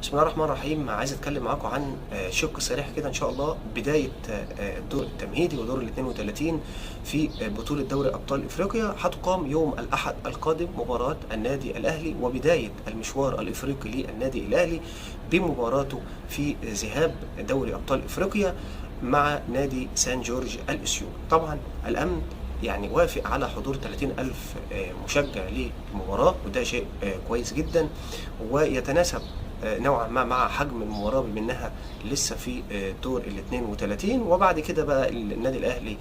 بسم الله الرحمن الرحيم. عايز اتكلم معاكم عن شق سريع كده ان شاء الله بدايه الدور التمهيدي ودور ال 32 في بطوله دوري ابطال افريقيا. هتقام يوم الاحد القادم مباراه النادي الاهلي وبدايه المشوار الافريقي للنادي الاهلي بمباراته في ذهاب دوري ابطال افريقيا مع نادي سان جورج الإثيوبي. طبعا الامن يعني وافق على حضور 30,000 مشجع للمباراة، وده شيء كويس جدا ويتناسب نوعا ما مع حجم المباراة بما انها لسه في دور ال 32، وبعد كده بقى النادي الاهلي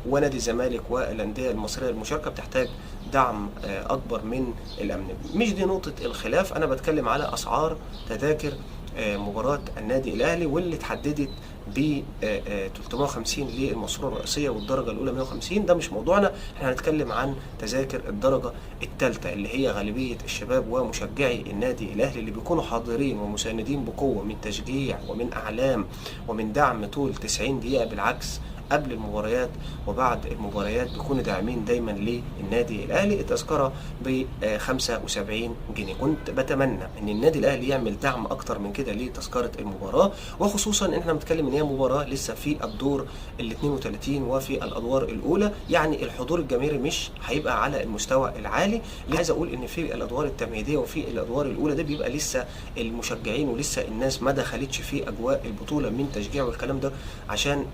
ونادي الزمالك والانديه المصريه المشاركه بتحتاج دعم اكبر من الامن. مش دي نقطه الخلاف، انا بتكلم على اسعار تذاكر مباراة النادي الأهلي واللي اتحددت ب 350 للماسورة الرئيسية والدرجة الأولى 150. ده مش موضوعنا، احنا هنتكلم عن تذاكر الدرجة الثالثة اللي هي غالبية الشباب ومشجعي النادي الأهلي اللي بيكونوا حاضرين ومساندين بقوة من تشجيع ومن أعلام ومن دعم طول 90 دقيقة. بالعكس، قبل المباريات وبعد المباريات بيكونوا داعمين دايما للنادي الاهلي. التذكره ب 75 جنيه. كنت بتمنى ان النادي الاهلي يعمل دعم اكتر من كده لتذكره المباراه، وخصوصا ان احنا بنتكلم ان هي مباراه لسه في الدور ال 32 وفي الادوار الاولى، يعني الحضور الجماهيري مش هيبقى على المستوى العالي. اللي عايز اقول ان في الادوار التمهيديه وفي الادوار الاولى ده بيبقى لسه المشجعين ولسه الناس ما دخلتش في اجواء البطوله من تشجيع والكلام ده عشان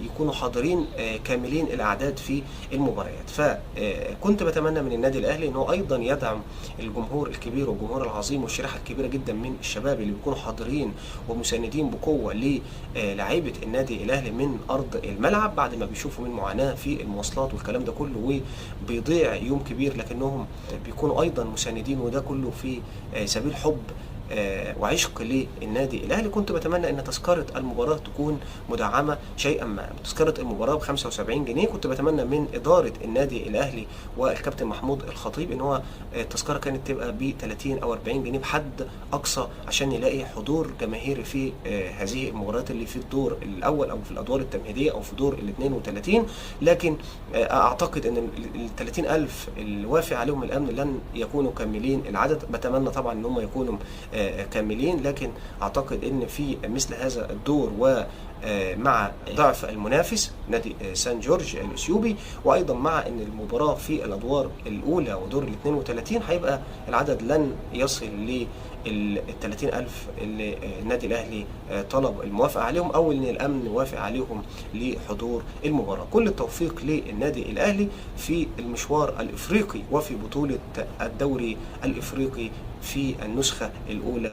يكونوا حاضرين كاملين الاعداد في المباريات. فكنت بتمنى من النادي الاهلي انه ايضا يدعم الجمهور الكبير والجمهور العظيم والشريحه الكبيره جدا من الشباب اللي بيكونوا حاضرين ومساندين بقوه للاعيبه النادي الاهلي من ارض الملعب بعد ما بيشوفوا من معاناه في المواصلات والكلام ده كله وبيضيع يوم كبير، لكنهم بيكونوا ايضا مساندين، وده كله في سبيل حب وعشق للنادي الاهلي. كنت بتمنى ان تذكره المباراه تكون مدعمه شيئا ما. تذكره المباراه ب 75 جنيه. كنت بتمنى من اداره النادي الاهلي والكابتن محمود الخطيب ان هو التذكره كانت تبقى ب 30 او 40 جنيه بحد اقصى عشان يلاقي حضور جماهيري في هذه المباريات اللي في الدور الاول او في الادوار التمهيديه او في دور ال 32. لكن اعتقد ان ال 30,000 اللي وافق عليهم الامن لن يكونوا كاملين العدد. بتمنى طبعا ان هم يكونوا كاملين، لكن اعتقد ان في مثل هذا الدور ومع ضعف المنافس نادي سان جورج الإثيوبي، وايضا مع ان المباراه في الادوار الاولى ودور ال 32 هيبقى العدد لن يصل لل 30,000 اللي النادي الاهلي طلب الموافقه عليهم او ان الامن وافق عليهم لحضور المباراه. كل التوفيق للنادي الاهلي في المشوار الافريقي وفي بطوله الدوري الافريقي في النسخه الاولى.